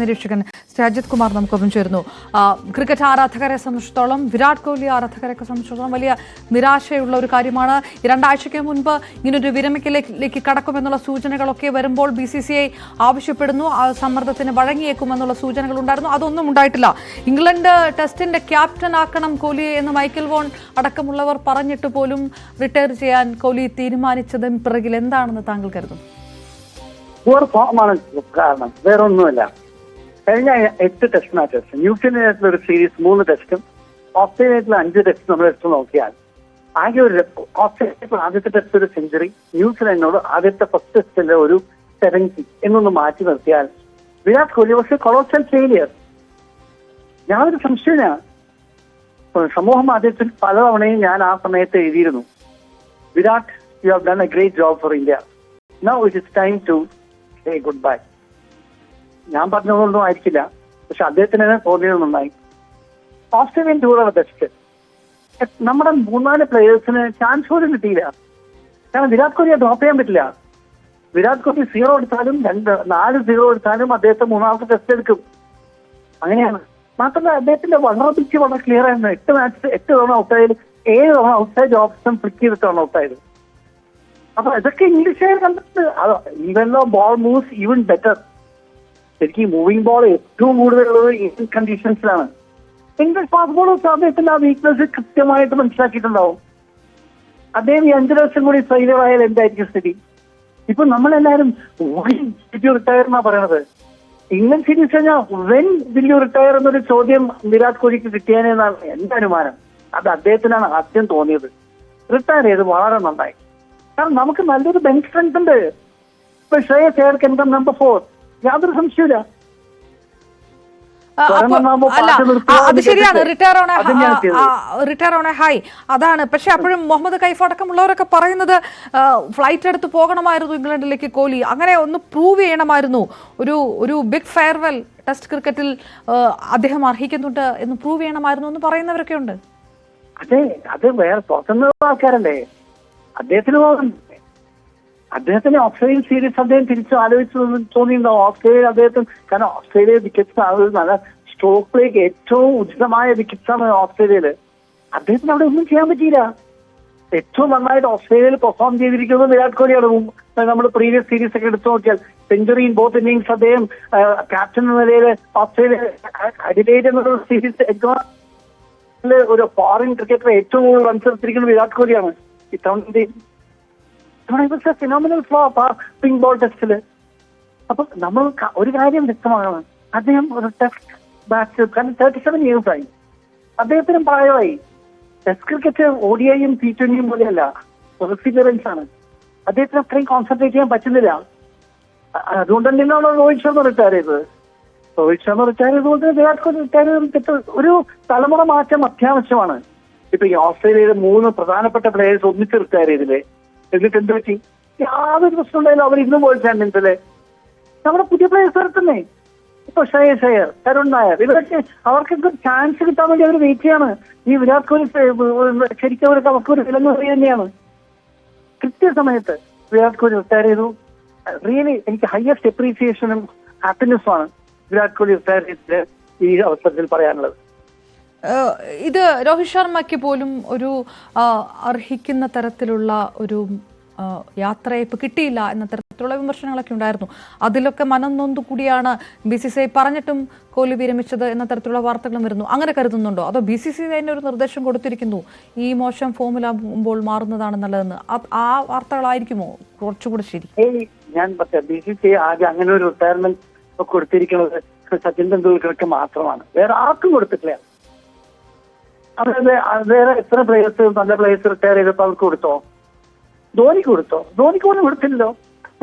നിരീക്ഷകൻ രാജിത് കുമാർ നമുക്കൊപ്പം ചേരുന്നു. ക്രിക്കറ്റ് ആരാധകരെ സംബന്ധിച്ചിടത്തോളം, വിരാട് കോഹ്ലി ആരാധകരെ സംബന്ധിച്ചിടത്തോളം വലിയ നിരാശയുള്ള ഒരു കാര്യമാണ്. 2 ആഴ്ചയ്ക്ക് മുൻപ് ഇങ്ങനൊരു വിരമിക്കലിലേക്ക് കടക്കുമെന്നുള്ള സൂചനകളൊക്കെ വരുമ്പോൾ BCCI ആവശ്യപ്പെടുന്നു, സമ്മർദ്ദത്തിന് വഴങ്ങിയേക്കുമെന്നുള്ള സൂചനകൾ ഉണ്ടായിരുന്നു. അതൊന്നും ഉണ്ടായിട്ടില്ല. ഇംഗ്ലണ്ട് ടെസ്റ്റിന്റെ ക്യാപ്റ്റൻ ആക്കണം കോഹ്ലിയെ എന്ന് മൈക്കൽ വോൺ അടക്കമുള്ളവർ പറഞ്ഞിട്ട് പോലും റിട്ടയർ ചെയ്യാൻ കോഹ്ലി തീരുമാനിച്ചതിന് പിറകിൽ എന്താണെന്ന് താങ്കൾ കരുതുന്നു? കാരണം വേറൊന്നുമല്ല. കഴിഞ്ഞ 8 ടെസ്റ്റ് മാച്ചസ്, ന്യൂസിലൻഡിലെ ഒരു സീരീസ് 3 ടെസ്റ്റും ഓസ്ട്രേലിയയിലെ 5 ടെസ്റ്റ് നമ്മൾ എടുത്തു നോക്കിയാൽ ആകെ ഒരു ഓസ്ട്രേലിയയിൽ ആദ്യത്തെ ടെസ്റ്റ് ഒരു സെഞ്ചുറി, ന്യൂസിലൻഡിനോട് ആദ്യത്തെ ഫസ്റ്റ് ടെസ്റ്റിലെ ഒരു 70 എന്നൊന്ന് മാറ്റി നിർത്തിയാൽ വിരാട് കോഹ്ലി പക്ഷേ കൊളോസൽ ഫെയിലിയർ. ഞാനൊരു സംശയമില്ല. സമൂഹ മാധ്യമത്തിൽ പലതവണയും ഞാൻ ആ സമയത്ത് എഴുതിയിരുന്നു, Virat, you have done a great job for India, now it is time to say good bye. ഞാൻ പറഞ്ഞതൊന്നും ആയിരിക്കില്ല, പക്ഷെ അദ്ദേഹത്തിന് തോന്നിയത് നന്നായി. ഓസ്ട്രേലിയൻ ടൂറാണ് ബെസ്റ്റ്. നമ്മുടെ 3-4 പ്ലേയേഴ്സിന് ചാൻസ് പോലും കിട്ടിയില്ല. കാരണം വിരാട് കോഹ്ലിയെ ഡ്രോപ്പ് ചെയ്യാൻ പറ്റില്ല. വിരാട് കോഹ്ലി 0 എടുത്താലും 4-0 എടുത്താലും അദ്ദേഹത്തെ 3ാമത്തെ ടെസ്റ്റ് എടുക്കും. അങ്ങനെയാണ്. മാത്രമല്ല അദ്ദേഹത്തിന്റെ വൾണറബിലിറ്റി വളരെ ക്ലിയർ ആയിരുന്നു. 8 തവണ ഔട്ടായാലും 7 തവണ ഔട്ട്സൈഡ് ഓപ്ഷൻ ഫ്ലിക്ക് ചെയ്തിട്ടാണ് ഔട്ടായത്. അപ്പൊ ഇതൊക്കെ ഇംഗ്ലീഷുകാർ കണ്ടിട്ട് even ball moves even better. ശരിക്കും മൂവിംഗ് ബോൾ ഏറ്റവും കൂടുതലുള്ളത് ഇന്ത്യൻ കണ്ടീഷൻസിലാണ്. ഇംഗ്ലീഷ് ഫാസ്റ്റ് ബോളേഴ്സ് അദ്ദേഹത്തിന്റെ ആ വീക്ക്നെസ് കൃത്യമായിട്ട് മനസ്സിലാക്കിയിട്ടുണ്ടാവും. അദ്ദേഹം ഈ 5 വർഷം കൂടി ഫെയിലിയർ ആയാൽ എന്തായിരിക്കും സ്ഥിതി? ഇപ്പൊ നമ്മളെല്ലാവരും റിട്ടയർ എന്നാ പറയണത്. ഇംഗ്ലണ്ട് സീരീസ് കഴിഞ്ഞാൽ വെൻ വിൽ യു റിട്ടയർ എന്നൊരു ചോദ്യം വിരാട് കോഹ്ലിക്ക് കിട്ടിയാനെന്നാണ് എന്റെ അനുമാനം. അത് അദ്ദേഹത്തിനാണ് ആദ്യം തോന്നിയത്. റിട്ടയർ ചെയ്ത് വളരെ നന്നായി. കാരണം നമുക്ക് നല്ലൊരു ബെഞ്ച് സ്ട്രെങ്ത് ഉണ്ട്. ഇപ്പൊ Shreyas Iyer can come number 4, യാതൊരു സംശയമില്ല. അത് ശരിയാണ്, റിട്ടയർ ഓൺ എ ഹൈ, അതാണ്. പക്ഷെ അപ്പോഴും മുഹമ്മദ് കൈഫ് അടക്കമുള്ളവരൊക്കെ പറയുന്നത് ഫ്ലൈറ്റ് എടുത്ത് പോകണമായിരുന്നു ഇംഗ്ലണ്ടിലേക്ക് കോഹ്ലി, അങ്ങനെ ഒന്ന് പ്രൂവ് ചെയ്യണമായിരുന്നു. ഒരു ബിഗ് ഫെയർവെൽ ടെസ്റ്റ് ക്രിക്കറ്റിൽ അദ്ദേഹം അർഹിക്കുന്നുണ്ട് എന്ന് പ്രൂവ് ചെയ്യണമായിരുന്നു എന്ന് പറയുന്നവരൊക്കെ ഉണ്ട്. അതെ, അത് വേറെ പുറത്തുനിന്നുള്ള ആൾക്കാരല്ലേ. അദ്ദേഹത്തിന് ഓസ്ട്രേലിയൻ സീരീസ് അദ്ദേഹം തിരിച്ചു ആലോചിച്ചു തോന്നിയിട്ടുണ്ടാവും. ഓസ്ട്രേലിയ അദ്ദേഹത്തിന്, കാരണം ഓസ്ട്രേലിയ വിക്കറ്റ്സ് നല്ല സ്ട്രോക്ക് പ്ലേക്ക് ഏറ്റവും ഉചിതമായ വിക്കറ്റ്സ് ആണ് ഓസ്ട്രേലിയയില്. അദ്ദേഹത്തിന് അവിടെ ഒന്നും ചെയ്യാൻ പറ്റിയില്ല. ഏറ്റവും നന്നായിട്ട് ഓസ്ട്രേലിയയിൽ പെർഫോം ചെയ്തിരിക്കുന്നത് വിരാട് കോഹ്ലിയാണ്. നമ്മൾ പ്രീവിയസ് സീരീസ് ഒക്കെ എടുത്തു നോക്കിയാൽ സെഞ്ചുറി ഇൻ ബോത്ത് ഇന്നിംഗ്സ്. അദ്ദേഹം ക്യാപ്റ്റൻ എന്ന നിലയിൽ ഓസ്ട്രേലിയ അഡിലേഡ് എന്നൊരു സീരീസ് ഒരു ഫോറിൻ ക്രിക്കറ്റർ ഏറ്റവും കൂടുതൽ റൺസ് എടുത്തിരിക്കുന്നത് വിരാട് കോഹ്ലിയാണ്. ഫിനോമിനൽ പിങ്ക് ബോൾ ടെസ്റ്റില്. അപ്പൊ നമ്മൾ ഒരു കാര്യം വ്യക്തമാണ്, അദ്ദേഹം ഒരു ടെസ്റ്റ് ബാറ്റ്, കാരണം 37 years ആയി, അദ്ദേഹത്തിനും പ്രായമായി. ടെസ്റ്റ് ക്രിക്കറ്റ് ODIയും T20യും പോലെയല്ല, പെർസിവറൻസ് ആണ്. അദ്ദേഹത്തിന് അത്രയും കോൺസെൻട്രേറ്റ് ചെയ്യാൻ പറ്റുന്നില്ല. അതുകൊണ്ട് തന്നെയാണ് രോഹിത് ശർമ്മ റിട്ടയർ ചെയ്തത്. രോഹിത് ശർമ്മ റിട്ടയർ ചെയ്തുകൊണ്ട് വിരാട് കോഹ്ലി റിട്ടയർ ചെയ്ത് ഒരു തലമുറ മാറ്റം അത്യാവശ്യമാണ്. ഇപ്പൊ ഈ ഓസ്ട്രേലിയയിലെ 3 പ്രധാനപ്പെട്ട പ്ലേയേഴ്സ് ഒന്നിച്ച് റിട്ടയർ ചെയ്തില്ലേ, എന്നിട്ട് എന്ത് പറ്റി? യാതൊരു പ്രശ്നം ഉണ്ടായാലും അവർ ഇന്നും വേൾഡ് ചാമ്പ്യൻസിലെ നമ്മുടെ പുതിയ പ്ലേയേഴ്സ് വരത്തുന്നേ. ഇപ്പൊ ശ്രേയസ് അയ്യർ, തരുൺ നായർ, ഇവരൊക്കെ അവർക്കൊക്കെ ചാൻസ് കിട്ടാൻ വേണ്ടി അവർ വെയിറ്റ് ചെയ്യാണ്. ഈ വിരാട് കോഹ്ലി ശരിക്കും അവർക്ക് ഒരു വിലങ്ങ് അറിയ തന്നെയാണ്. കൃത്യസമയത്ത് വിരാട് കോഹ്ലി റിട്ടയർ ചെയ്തു. റിയലി എനിക്ക് ഹയസ്റ്റ് അപ്രീസിയേഷനും ഹാപ്പിനെസ്സും ആണ് വിരാട് കോഹ്ലി റിട്ടയർ ചെയ്തിട്ട് ഈ അവസരത്തിൽ പറയാനുള്ളത്. ഇത് രോഹിത് ശർമ്മയ്ക്ക് പോലും ഒരു അർഹിക്കുന്ന തരത്തിലുള്ള ഒരു യാത്രയപ്പ് കിട്ടിയില്ല എന്ന തരത്തിലുള്ള വിമർശനങ്ങളൊക്കെ ഉണ്ടായിരുന്നു. അതിലൊക്കെ മനംനൊന്തു കൂടിയാണ് BCCI പറഞ്ഞിട്ടും കോഹ്ലി വിരമിച്ചത് എന്ന തരത്തിലുള്ള വാർത്തകളും വരുന്നു. അങ്ങനെ കരുതുന്നുണ്ടോ? അതോ BCCI തന്നെ ഒരു നിർദ്ദേശം കൊടുത്തിരിക്കുന്നു, ഈ മോശം ഫോമിലാകുമ്പോൾ മാറുന്നതാണ് നല്ലതെന്ന്? ആ വാർത്തകളായിരിക്കുമോ കുറച്ചുകൂടെ ശരി? ഞാൻ BCCI ആകെ അങ്ങനെ ഒരു റിട്ടയർമെന്റ് കൊടുത്തിരിക്കുന്നത് സച്ചിൻ തെണ്ടുൽക്കർക്ക് മാത്രമാണ്, വേറെ ആർക്കും കൊടുത്തിട്ടില്ല. അതായത് വേറെ എത്ര പ്ലേയേഴ്സ്, നല്ല പ്ലേയേഴ്സ് റിട്ടയർ ചെയ്തപ്പോൾ അവർക്ക് കൊടുത്തോ? ധോണിക്ക് കൊടുത്തോ? ധോണിക്ക് പോലും കൊടുത്തില്ലല്ലോ.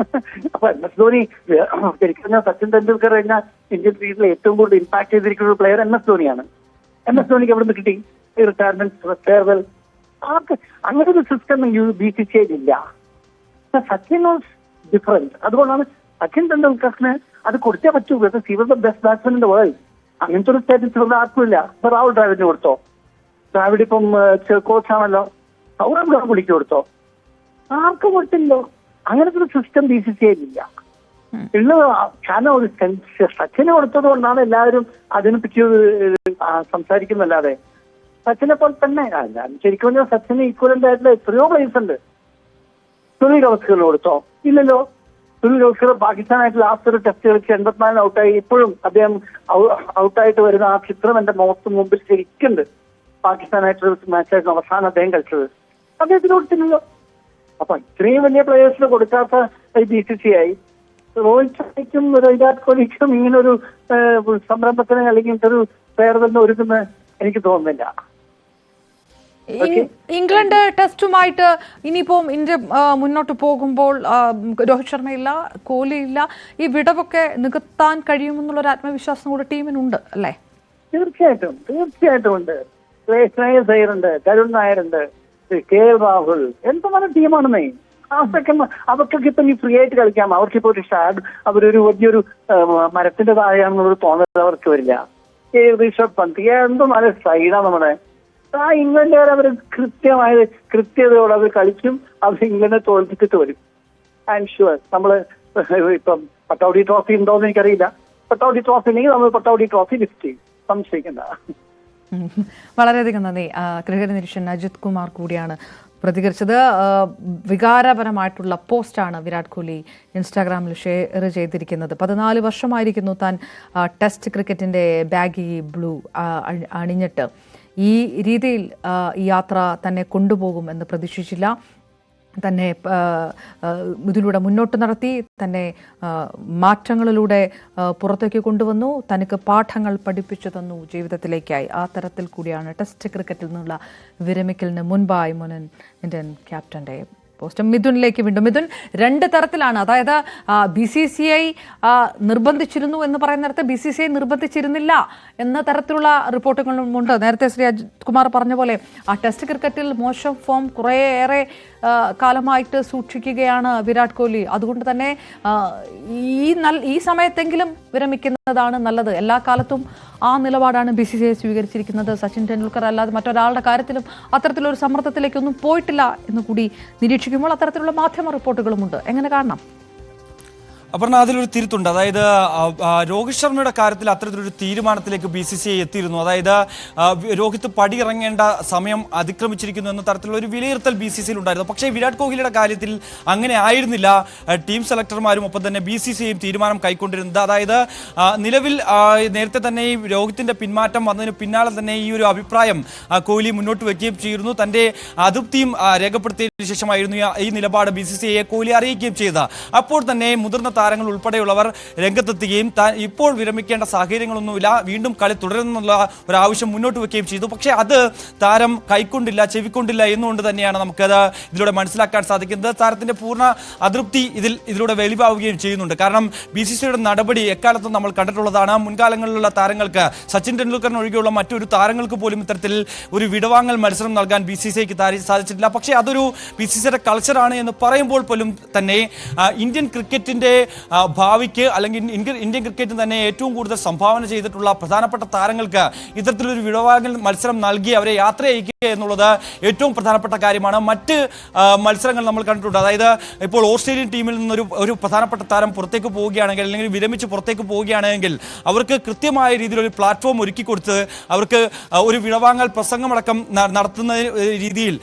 അപ്പൊ MS ധോണി ശരിക്കും സച്ചിൻ തെണ്ടുൽക്കർ കഴിഞ്ഞാൽ ഇന്ത്യൻ ക്രിക്കറ്റിൽ ഏറ്റവും കൂടുതൽ ഇമ്പാക്ട് ചെയ്തിരിക്കുന്ന ഒരു പ്ലെയർ MS ധോണിയാണ്. MS ധോണിക്ക് എവിടെ നിന്ന് കിട്ടി റിട്ടയർമെന്റ് ഫെയർവെൽ? ആർക്ക് അങ്ങനെ ഒരു സിസ്റ്റം BCCI ഇല്ല. Sachin was different. അതുകൊണ്ടാണ് സച്ചിൻ തെണ്ടുൽക്കറിന് അത് കൊടുത്തേ പറ്റൂ. He was the best batsman in the world. അങ്ങനത്തെ ഒരു സ്റ്റാറ്റസ് ഇവിടെ ആർക്കുമില്ല. ഇപ്പൊ രാഹുൽ ദ്രാവിഡിന് കൊടുത്തോ? ദ്രാവിഡ് ഇപ്പം കോച്ചാണല്ലോ, സൗരവ് ഗാംഗുലിക്ക് കൊടുത്തോ? ആർക്കും കൊടുത്തില്ലോ. അങ്ങനത്തെ ഒരു സിസ്റ്റം BCCI ഇല്ല. ഉള്ളത്. കാരണം ഒരു സച്ചിന് കൊടുത്തത് കൊണ്ടാണ് എല്ലാവരും അതിനെപ്പറ്റി സംസാരിക്കുന്നല്ലാതെ സച്ചിനെ പോലെ തന്നെ ശരിക്കും പറഞ്ഞാൽ സച്ചിന് ഈക്വലന്റ് ആയിട്ടുള്ള എത്രയോ പ്ലേസ് ഉണ്ട്. സുനിൽ ഗവാസ്കറിന് കൊടുത്തോ? ഇല്ലല്ലോ. സുനിൽ ഗവാസ്കർ പാകിസ്ഥാനായിട്ട് ലാസ്റ്റ് ഒരു ടെസ്റ്റ് കളിച്ച് 84 ഔട്ടായി. ഇപ്പോഴും അദ്ദേഹം ഔട്ടായിട്ട് വരുന്ന ആ ചിത്രം എന്റെ മുമ്പിൽ ശരിക്കുണ്ട്. പാകിസ്ഥാനായിട്ടൊരു മാച്ചായിരുന്നു അവസാനം അദ്ദേഹം കളിച്ചത്. അദ്ദേഹത്തിന് കൊടുത്തില്ലല്ലോ. അപ്പൊ ഇത്രയും വലിയ പ്ലേയേഴ്സിന് കൊടുക്കാത്ത BCCI രോഹിത് ശർമ്മയ്ക്കും വിരാട് കോഹ്ലിക്കും ഇങ്ങനൊരു സംരംഭത്തിന് അല്ലെങ്കിൽ ഒരു പേർ തന്നെ ഒരുക്കുന്ന എനിക്ക് തോന്നുന്നില്ല. ഇംഗ്ലണ്ട് ടെസ്റ്റുമായിട്ട് ഇനിയിപ്പോ ഇന്ത്യ മുന്നോട്ട് പോകുമ്പോൾ രോഹിത് ശർമ്മയില്ല, കോഹ്ലി ഇല്ല, ഈ വിടവൊക്കെ നികത്താൻ കഴിയുമെന്നുള്ളൊരു ആത്മവിശ്വാസം കൂടെ ടീമിനുണ്ട് അല്ലേ? തീർച്ചയായിട്ടും ഉണ്ട്. ശ്രേയസ് അയ്യറുണ്ട്, കരുൺ നായരുണ്ട്, KL രാഹുൽ, എന്തുമാനം ടീമാണെന്നേ. അവർക്കൊക്കെ ഇപ്പൊ ഫ്രീ ആയിട്ട് കളിക്കാം. അവർക്കിപ്പോ ഒരു അവരൊരു വലിയൊരു മരത്തിന്റെ താഴെയാണെന്നൊരു തോന്നൽ അവർക്ക് വരില്ല. ഋഷഭ് പന്ത് എന്തും നല്ല സൈഡാണ് നമ്മുടെ. ആ ഇംഗ്ലണ്ടുകാർ അവർ കൃത്യതയോടെ അവർ കളിക്കും. അവർ ഇംഗ്ലണ്ടിനെ തോൽപ്പിച്ചിട്ട് വരും. I am sure. നമ്മള് ഇപ്പം പട്ടൗഡി ട്രോഫി ഉണ്ടോന്ന് എനിക്കറിയില്ല. പട്ടൗഡി ട്രോഫി ഉണ്ടെങ്കിൽ നമ്മൾ പട്ടൗഡി ട്രോഫി ലിഫ്റ്റ് ചെയ്യും. സംശയിക്കണ്ട. വളരെയധികം നന്ദി. ക്രിക്കറ്റ് നിരീക്ഷകൻ അജിത് കുമാർ കൂടിയാണ് പ്രതികരിച്ചത്. വികാരപരമായിട്ടുള്ള പോസ്റ്റാണ് വിരാട് കോഹ്ലി ഇൻസ്റ്റാഗ്രാമിൽ ഷെയർ ചെയ്തിരിക്കുന്നത്. 14 വർഷമായിരിക്കുന്നു താൻ ടെസ്റ്റ് ക്രിക്കറ്റിന്റെ ബാഗി ബ്ലൂ അണിഞ്ഞിട്ട്. ഈ രീതിയിൽ ഈ യാത്ര തന്നെ കൊണ്ടുപോകും എന്ന് പ്രതീക്ഷിച്ചില്ല. തന്നെ ഇതിലൂടെ മുന്നോട്ട് നടത്തി, തന്നെ മാറ്റങ്ങളിലൂടെ പുറത്തേക്ക് കൊണ്ടുവന്നു, തനിക്ക് പാഠങ്ങൾ പഠിപ്പിച്ചു തന്നു ജീവിതത്തിലേക്കായി. ആ തരത്തിൽ കൂടിയാണ് ടെസ്റ്റ് ക്രിക്കറ്റിൽ നിന്നുള്ള വിരമിക്കലിന് മുൻപായി മുൻ ഇന്ത്യൻ ക്യാപ്റ്റന്റെ പോസ്റ്റ്. മിഥുനിലേക്ക് വീണ്ടും. മിഥുൻ, 2 തരത്തിലാണ്. അതായത് BCCI നിർബന്ധിച്ചിരുന്നു എന്ന് പറയുന്നിടത്ത് BCCI നിർബന്ധിച്ചിരുന്നില്ല എന്ന തരത്തിലുള്ള റിപ്പോർട്ടുകളുമുണ്ട്. നേരത്തെ ശ്രീ അജിത് കുമാർ പറഞ്ഞ പോലെ ആ ടെസ്റ്റ് ക്രിക്കറ്റിൽ മോശം ഫോം കുറേയേറെ കാലമായിട്ട് സൂക്ഷിക്കുകയാണ് വിരാട് കോഹ്ലി. അതുകൊണ്ട് തന്നെ ഈ സമയത്തെങ്കിലും വിരമിക്കുന്നതാണ് നല്ലത്. എല്ലാ കാലത്തും ആ നിലപാടാണ് BCCI സ്വീകരിച്ചിരിക്കുന്നത്. സച്ചിൻ ടെണ്ടുൽക്കർ അല്ലാതെ മറ്റൊരാളുടെ കാര്യത്തിലും അത്തരത്തിലൊരു സമ്മർദ്ദത്തിലേക്കൊന്നും പോയിട്ടില്ല എന്ന് കൂടി നിരീക്ഷിക്കുമ്പോൾ അത്തരത്തിലുള്ള മാധ്യമ റിപ്പോർട്ടുകളുമുണ്ട്. എങ്ങനെ കാണണം? അപർണ, അതിലൊരു തിരുത്തുണ്ട്. അതായത് രോഹിത് ശർമ്മയുടെ കാര്യത്തിൽ അത്തരത്തിലൊരു തീരുമാനത്തിലേക്ക് BCCI എത്തിയിരുന്നു. അതായത് രോഹിത് പടിയിറങ്ങേണ്ട സമയം അതിക്രമിച്ചിരിക്കുന്നു എന്ന തരത്തിലുള്ള ഒരു വിലയിരുത്തൽ BCCIയിൽ ഉണ്ടായിരുന്നു. പക്ഷേ വിരാട് കോഹ്ലിയുടെ കാര്യത്തിൽ അങ്ങനെ ആയിരുന്നില്ല. ടീം സെലക്ടർമാരും ഒപ്പം തന്നെ BCCIയും തീരുമാനം കൈക്കൊണ്ടിരുന്നത്. അതായത് നിലവിൽ നേരത്തെ തന്നെ ഈ രോഹിത്തിന്റെ പിന്മാറ്റം വന്നതിന് പിന്നാലെ തന്നെ ഈ ഒരു അഭിപ്രായം കോഹ്ലി മുന്നോട്ട് വയ്ക്കുകയും ചെയ്തിരുന്നു. തന്റെ അതൃപ്തിയും രേഖപ്പെടുത്തിയതിനു ശേഷമായിരുന്നു ഈ നിലപാട് BCCIയെ കോഹ്ലി അറിയിക്കുകയും ചെയ്തത്. അപ്പോൾ തന്നെ മുതിർന്ന താരങ്ങൾ ഉൾപ്പെടെയുള്ളവർ രംഗത്തെത്തുകയും ഇപ്പോൾ വിരമിക്കേണ്ട സാഹചര്യങ്ങളൊന്നുമില്ല, വീണ്ടും കളി തുടരുന്നുള്ള ഒരു ആവശ്യം മുന്നോട്ട് വെക്കുകയും ചെയ്തു. പക്ഷേ അത് താരം കൈക്കൊണ്ടില്ല, ചെവിക്കൊണ്ടില്ല എന്നുകൊണ്ട് തന്നെയാണ് നമുക്കത് ഇതിലൂടെ മനസ്സിലാക്കാൻ സാധിക്കുന്നത്. താരത്തിന്റെ പൂർണ്ണ അതൃപ്തി ഇതിലൂടെ വെളിവാവുകയും ചെയ്യുന്നുണ്ട്. കാരണം BCCIയുടെ നടപടി എക്കാലത്തും നമ്മൾ കണ്ടിട്ടുള്ളതാണ്. മുൻകാലങ്ങളിലുള്ള താരങ്ങൾക്ക്, സച്ചിൻ ടെണ്ടുൽക്കറിന് ഒഴികെയുള്ള മറ്റൊരു താരങ്ങൾക്ക് പോലും ഇത്തരത്തിൽ ഒരു വിടവാങ്ങൽ മത്സരം നൽകാൻ BCCIക്ക് സാധിച്ചിട്ടില്ല. പക്ഷേ അതൊരു BCCIയുടെ കൾച്ചറാണ് എന്ന് പറയുമ്പോൾ പോലും തന്നെ ഇന്ത്യൻ ക്രിക്കറ്റിന്റെ ഭാവിക്ക് അല്ലെങ്കിൽ ഇന്ത്യൻ ക്രിക്കറ്റിന് തന്നെ ഏറ്റവും കൂടുതൽ സംഭാവന ചെയ്തിട്ടുള്ള പ്രധാനപ്പെട്ട താരങ്ങൾക്ക് ഇത്തരത്തിലൊരു വിടവാങ്ങൽ മത്സരം നൽകി അവരെ യാത്ര അയക്കുക എന്നുള്ളത് ഏറ്റവും പ്രധാനപ്പെട്ട കാര്യമാണ്. മറ്റ് മത്സരങ്ങൾ നമ്മൾ കണ്ടിട്ടുണ്ട്. അതായത് ഇപ്പോൾ ഓസ്ട്രേലിയൻ ടീമിൽ നിന്നൊരു പ്രധാനപ്പെട്ട താരം പുറത്തേക്ക് പോവുകയാണെങ്കിൽ അല്ലെങ്കിൽ വിരമിച്ച് പുറത്തേക്ക് പോവുകയാണെങ്കിൽ അവർക്ക് കൃത്യമായ രീതിയിലൊരു പ്ലാറ്റ്ഫോം ഒരുക്കി കൊടുത്ത് അവർക്ക് ഒരു വിടവാങ്ങൽ പ്രസംഗമടക്കം നടത്തുന്ന രീതിയിൽ